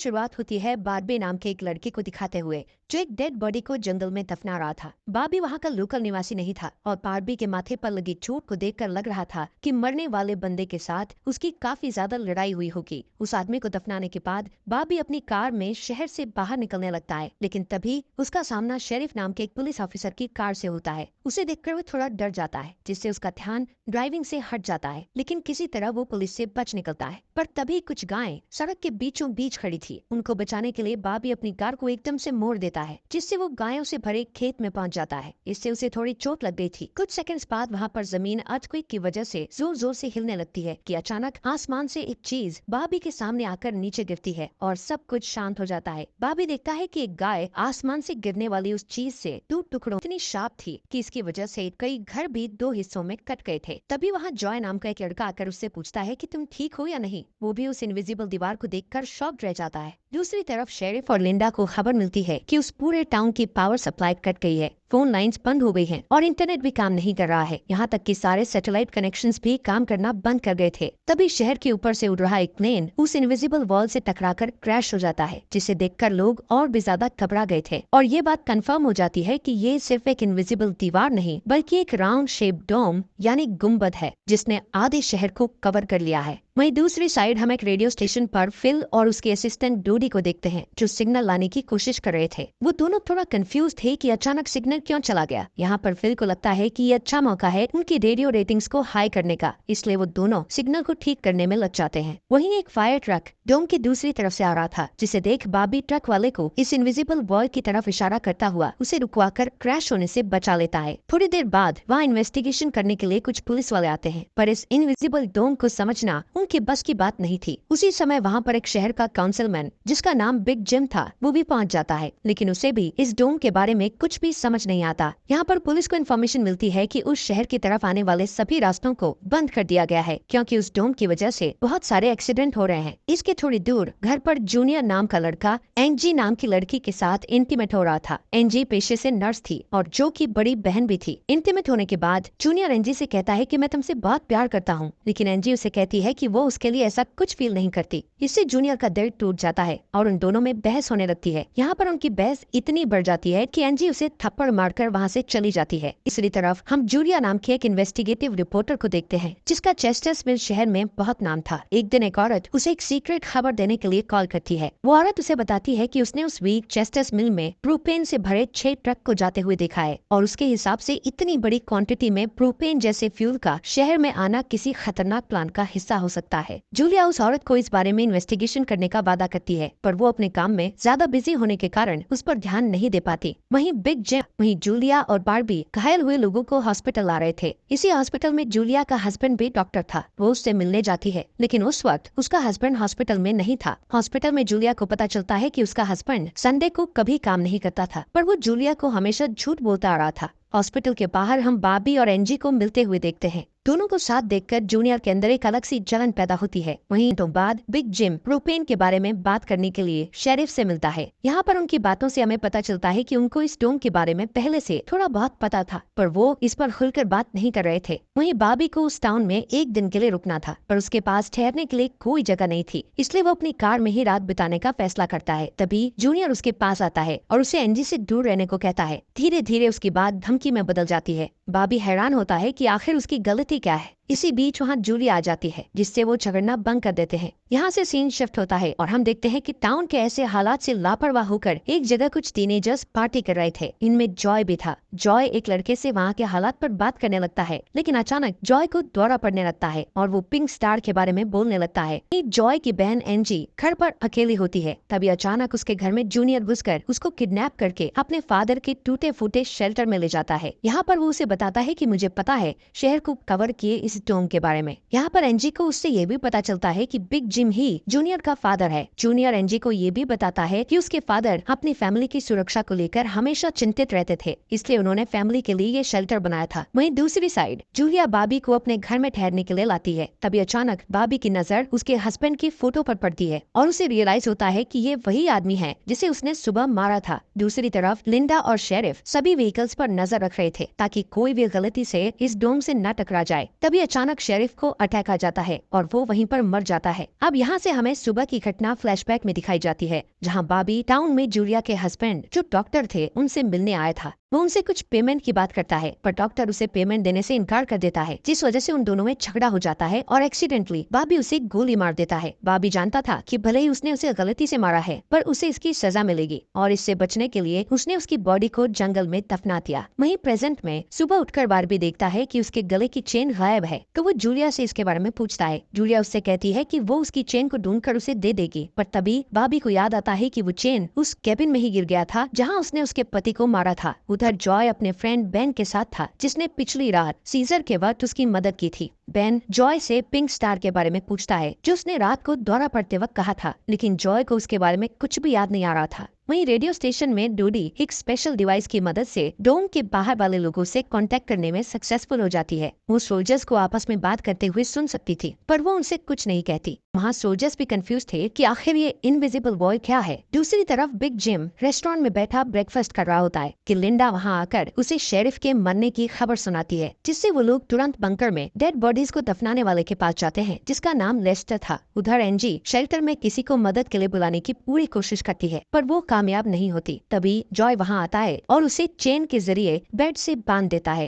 शुरुआत होती है बार्बी नाम के एक लड़के को दिखाते हुए जो एक डेड बॉडी को जंगल में दफना रहा था। बार्बी वहाँ का लोकल निवासी नहीं था और बार्बी के माथे पर लगी चोट को देखकर लग रहा था कि मरने वाले बंदे के साथ उसकी काफी ज्यादा लड़ाई हुई होगी। उस आदमी को दफनाने के बाद बार्बी अपनी कार में शहर से बाहर निकलने लगता है, लेकिन तभी उसका सामना शेरिफ नाम के एक पुलिस ऑफिसर की कार से होता है। उसे देखकर वो थोड़ा डर जाता है, जिससे उसका ध्यान ड्राइविंग से हट जाता है, लेकिन किसी तरह वो पुलिस से बच निकलता है। पर तभी कुछ गायें सड़क के बीचों बीच खड़ी थी। उनको बचाने के लिए बार्बी अपनी कार को एकदम से मोड़ देता है, जिससे वो गायों से भरे खेत में पहुंच जाता है। इससे उसे थोड़ी चोट लग गई थी। कुछ सेकंड्स बाद वहाँ पर जमीन अर्थक्वेक की वजह से जोर जोर से हिलने लगती है कि अचानक आसमान से एक चीज बार्बी के सामने आकर नीचे गिरती है और सब कुछ शांत हो जाता है। बार्बी देखता है कि एक गाय आसमान से गिरने वाली उस चीज से दो टुकड़ों इतनी शार्प थी कि इसकी वजह से कई घर भी दो हिस्सों में कट गए थे। तभी वहाँ जॉय नाम का एक लड़का आकर उससे पूछता है कि तुम ठीक हो या नहीं। वो भी उस इनविजिबल दीवार को देखकर शॉक्ड रह जाता है। दूसरी तरफ शेरिफ और लिंडा को खबर मिलती है कि उस पूरे टाउन की पावर सप्लाई कट गई है, फोन लाइंस बंद हो गई हैं और इंटरनेट भी काम नहीं कर रहा है। यहाँ तक कि सारे सैटेलाइट कनेक्शंस भी काम करना बंद कर गए थे। तभी शहर के ऊपर से उड़ रहा एक प्लेन उस इनविजिबल वॉल से टकराकर क्रैश हो जाता है, जिसे देखकर लोग और भी ज्यादा घबरा गए थे। और ये बात कंफर्म हो जाती है कि ये सिर्फ एक इनविजिबल दीवार नहीं बल्कि एक राउंड शेप डोम यानी गुम्बद है, जिसने आधे शहर को कवर कर लिया है। वहीं दूसरी साइड हम एक रेडियो स्टेशन पर फिल और उसके असिस्टेंट डूडी को देखते हैं, जो सिग्नल लाने की कोशिश कर रहे थे। वो दोनों थोड़ा कंफ्यूज थे कि अचानक सिग्नल क्यों चला गया। यहाँ पर फिल को लगता है कि ये अच्छा मौका है उनकी रेडियो रेटिंग्स को हाई करने का, इसलिए वो दोनों सिग्नल को ठीक करने में लग जाते हैं। वहीं एक फायर ट्रक डोम की दूसरी तरफ से आ रहा था, जिसे देख बार्बी ट्रक वाले को इस इनविजिबल वॉल की तरफ इशारा करता हुआ उसे रुकवाकर क्रैश होने से बचा लेता है। थोड़ी देर बाद वहाँ इन्वेस्टिगेशन करने के लिए कुछ पुलिस वाले आते हैं, पर इस इनविजिबल डोम को समझना उनके बस की बात नहीं थी। उसी समय वहाँ पर एक शहर का काउंसिलमैन जिसका नाम बिग जिम था, वो भी पहुँच जाता है, लेकिन उसे भी इस डोम के बारे में कुछ भी समझ नहीं आता। यहाँ पर पुलिस को इन्फॉर्मेशन मिलती है कि उस शहर की तरफ आने वाले सभी रास्तों को बंद कर दिया गया है, क्योंकि उस डोम की वजह से बहुत सारे एक्सीडेंट हो रहे हैं। इसके थोड़ी दूर घर पर जूनियर नाम का लड़का एंजी नाम की लड़की के साथ इंटीमेट हो रहा था। एंजी पेशे से नर्स थी और जो की बड़ी बहन भी थी। इंटीमेट होने के बाद जूनियर एंजी से कहता है कि मैं तुमसे बहुत प्यार करता हूँ, लेकिन एंजी उसे कहती है कि वो उसके लिए ऐसा कुछ फील नहीं करती। इससे जूनियर का दिल टूट जाता है और उन दोनों में बहस होने लगती है। यहाँ पर उनकी बहस इतनी बढ़ जाती है कि एंजी उसे थप्पड़ मारकर वहाँ से चली जाती है। दूसरी तरफ हम जूलिया नाम के एक इन्वेस्टिगेटिव रिपोर्टर को देखते हैं, जिसका चेस्टर्सविल शहर में बहुत नाम था। एक दिन एक औरत उसे एक सीक्रेट खबर देने के लिए कॉल करती है। वो औरत उसे बताती है कि उसने उस वीक चेस्टर्स मिल में प्रोपेन से भरे 6 ट्रक को जाते हुए देखा है और उसके हिसाब से इतनी बड़ी क्वांटिटी में प्रोपेन जैसे फ्यूल का शहर में आना किसी खतरनाक प्लान का हिस्सा हो सकता है। जूलिया उस औरत को इस बारे में इन्वेस्टिगेशन करने का वादा करती है, पर वो अपने काम में ज्यादा बिजी होने के कारण उस पर ध्यान नहीं दे पाती। वहीं जूलिया और बार्बी घायल हुए लोगों को हॉस्पिटल ला रहे थे। इसी हॉस्पिटल में जूलिया का हस्बैंड भी डॉक्टर था। वो उससे मिलने जाती है, लेकिन उस वक्त उसका हस्बैंड हॉस्पिटल में नहीं था। हॉस्पिटल में जूलिया को पता चलता है कि उसका हस्बैंड संडे को कभी काम नहीं करता था, पर वो जूलिया को हमेशा झूठ बोलता आ रहा था। हॉस्पिटल के बाहर हम बार्बी और एंजी को मिलते हुए देखते हैं। दोनों को साथ देखकर जूनियर के अंदर एक अलग सी जलन पैदा होती है। वहीं तो बाद बिग जिम प्रोपेन के बारे में बात करने के लिए शेरिफ से मिलता है। यहाँ पर उनकी बातों से हमें पता चलता है कि उनको इस डोम के बारे में पहले से थोड़ा बहुत पता था, पर वो इस पर खुलकर बात नहीं कर रहे थे। वहीं बार्बी को उस टाउन में एक दिन के लिए रुकना था, पर उसके पास ठहरने के लिए कोई जगह नहीं थी, इसलिए वो अपनी कार में ही रात बिताने का फैसला करता है। तभी जूनियर उसके पास आता है और उसे एंजी से दूर रहने को कहता है। धीरे धीरे उसकी बात धमकी में बदल जाती है। बार्बी हैरान होता है कि आखिर उसकी गलती क्या है। इसी बीच वहाँ जूलिया आ जाती है, जिससे वो झगड़ना बंद कर देते हैं। यहाँ से सीन शिफ्ट होता है और हम देखते हैं कि टाउन के ऐसे हालात से लापरवाह होकर एक जगह कुछ टीनेजर्स पार्टी कर रहे थे। इनमें जॉय भी था। जॉय एक लड़के से वहाँ के हालात पर बात करने लगता है, लेकिन अचानक जॉय को दौरा पड़ने लगता है और वो पिंक स्टार के बारे में बोलने लगता है। जॉय की बहन एंजी घर पर अकेली होती है। तभी अचानक उसके घर में जूनियर घुसकर उसको किडनैप करके अपने फादर के टूटे फूटे शेल्टर में ले जाता है। यहाँ पर वो उसे बताता है कि मुझे पता है शहर को कवर किए इस डोम के बारे में। यहाँ पर एंजी को उससे ये भी पता चलता है कि बिग जिम ही जूनियर का फादर है। जूनियर एंजी को ये भी बताता है कि उसके फादर अपनी फैमिली की सुरक्षा को लेकर हमेशा चिंतित रहते थे, इसलिए उन्होंने फैमिली के लिए ये शेल्टर बनाया था। वहीं दूसरी साइड जूलिया बार्बी को अपने घर में ठहरने के लिए लाती है। तभी अचानक बार्बी की नजर उसके हस्बैंड की फोटो पर पड़ती है और उसे रियलाइज होता है कि ये वही आदमी है जिसे उसने सुबह मारा था। दूसरी तरफ लिंडा और शेरिफ सभी व्हीकल्स पर नजर रख रहे थे ताकि कोई भी गलती से इस डोम से न टकरा जाए। तभी अचानक शेरिफ को अटैक आ जाता है और वो वहीं पर मर जाता है। अब यहाँ से हमें सुबह की घटना फ्लैशबैक में दिखाई जाती है, जहाँ बॉबी टाउन में जूलिया के हस्बैंड जो डॉक्टर थे उनसे मिलने आया था। वो उनसे कुछ पेमेंट की बात करता है, पर डॉक्टर उसे पेमेंट देने से इनकार कर देता है, जिस वजह से उन दोनों में झगड़ा हो जाता है और एक्सीडेंटली बॉबी उसे गोली मार देता है। बॉबी जानता था कि भले ही उसने उसे गलती से मारा है, पर उसे इसकी सजा मिलेगी और इससे बचने के लिए उसने उसकी बॉडी को जंगल में दफना दिया। वहीं प्रेजेंट में सुबह उठकर बॉबी देखता है कि उसके गले की चेन गायब है, तो वो जूलिया से इसके बारे में पूछता है। जूलिया उससे कहती है कि वो उसकी चेन को ढूंढकर उसे दे देगी, पर तभी बॉबी को याद आता है कि वो चेन उस केबिन में ही गिर गया था जहाँ उसने उसके पति को मारा था। उधर जॉय अपने फ्रेंड बेन के साथ था, जिसने पिछली रात सीजर के वक्त उसकी मदद की थी। बेन जॉय से पिंक स्टार के बारे में पूछता है, जो उसने रात को दौरा पड़ते वक्त कहा था, लेकिन जॉय को उसके बारे में कुछ भी याद नहीं आ रहा था। वहीं रेडियो स्टेशन में डोडी एक स्पेशल डिवाइस की मदद से डोम के बाहर वाले लोगों से कांटेक्ट करने में सक्सेसफुल हो जाती है। वो सोल्जर्स को आपस में बात करते हुए सुन सकती थी, पर वो उनसे कुछ नहीं कहती। वहाँ सोल्जर्स भी कंफ्यूज थे कि आखिर ये इनविजिबल बॉय क्या है। दूसरी तरफ बिग जिम रेस्टोरेंट में बैठा ब्रेकफास्ट कर रहा होता है कि लिंडा वहाँ आकर उसे शेरिफ के मरने की खबर सुनाती है, जिससे वो लोग तुरंत बंकर में डेड बॉडीज को दफनाने वाले के पास जाते हैं, जिसका नाम लेस्टर था। उधर एंजी शेल्टर में किसी को मदद के लिए बुलाने की पूरी कोशिश करती है, पर वो कामयाब नहीं होती। तभी जॉय वहाँ आता है और उसे चेन के जरिए बेड से बांध देता है।